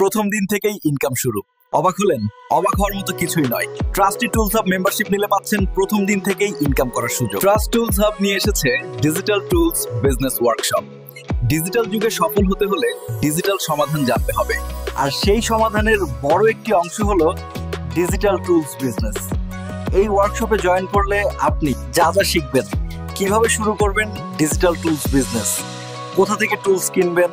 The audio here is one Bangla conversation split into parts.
প্রথম দিন থেকেই ইনকাম শুরু। অবাক হলেন? অবাক হওয়ার মতো কিছুই নয়। ট্রাস্টি টুলস হাব মেম্বারশিপ নিলে পাচ্ছেন প্রথম দিন থেকেই ইনকাম করার সুযোগ। ট্রাস্ট টুলস হাব নিয়ে এসেছে digital tools business workshop. Digital যুগে সফল হতে হলে ডিজিটাল সমাধান জানতে হবে, আর সেই সমাধানের বড় একটি অংশ হলো ডিজিটাল টুলস বিজনেস। এই ওয়ার্কশপে জয়েন করলে আপনি যা যা শিখবেন, কিভাবে শুরু করবেন ডিজিটাল টুলস বিজনেস, কোথা থেকে টুলস কিনবেন,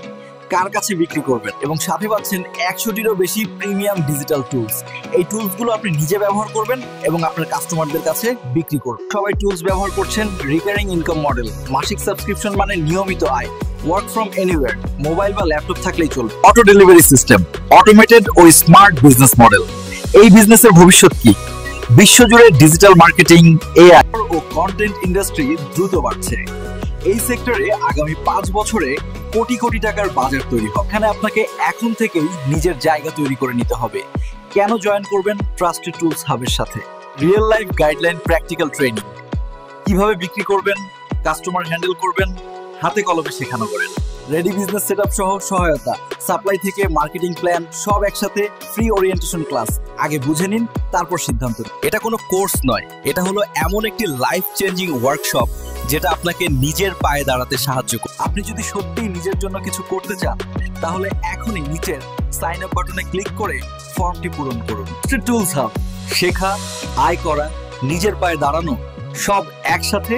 কার কাছে বিক্রি করবেন, এবং সাথে পাচ্ছেন 100টিরও বেশি প্রিমিয়াম ডিজিটাল টুলস। এই টুলসগুলো আপনি নিজে ব্যবহার করবেন এবং আপনার কাস্টমারদের কাছে বিক্রি করবেন। সবাই টুলস ব্যবহার করছেন রিকারিং ইনকাম মডেল, মাসিক সাবস্ক্রিপশন মানে নিয়মিত আয়, ওয়ার্ক ফ্রম এনিওয়্যার, মোবাইল বা ল্যাপটপ থাকলেই চলবে, অটো ডেলিভারি সিস্টেম, অটোমেটেড ও স্মার্ট বিজনেস মডেল। এই বিজনেসের ভবিষ্যৎ কি? বিশ্বজুড়ে ডিজিটাল মার্কেটিং, এআই ও কন্টেন্ট ইন্ডাস্ট্রি দ্রুত বাড়ছে। এই সেক্টরে আগামী 5 বছরে কোটি কোটি টাকার বাজার তৈরি হবে। এখানে আপনাকে এখন থেকেই নিজের জায়গা তৈরি করে নিতে হবে। কেন জয়েন করবেন ট্রাস্টেড টুলস হাবের সাথে? Real life guideline, practical training, কিভাবে বিক্রি করবেন, কাস্টমার হ্যান্ডেল করবেন, হাতে কলমে শেখানো করেন, রেডি বিজনেস সেটআপ সহ সহায়তা, সাপ্লাই থেকে মার্কেটিং প্ল্যান, সব একসাথে, ফ্রি ওরিয়েন্টেশন ক্লাস। আগে বুঝে নিন, তারপর সিদ্ধান্ত নিন। এটা কোনো কোর্স নয়, এটা হলো এমন একটি লাইফ চেঞ্জিং ওয়ার্কশপ যেটা আপনাকে নিজের পায়ে দাঁড়াতে সাহায্য করবে। আপনি যদি সত্যিই নিজের জন্য কিছু করতে চান, তাহলে এখনই নিচের সাইন আপ বাটনে ক্লিক করে ফর্মটি পূরণ করুন। টুলস হাব, শেখা, আয় করা, নিজের পায়ে দাঁড়ানো, সব একসাথে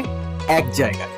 এক জায়গায়।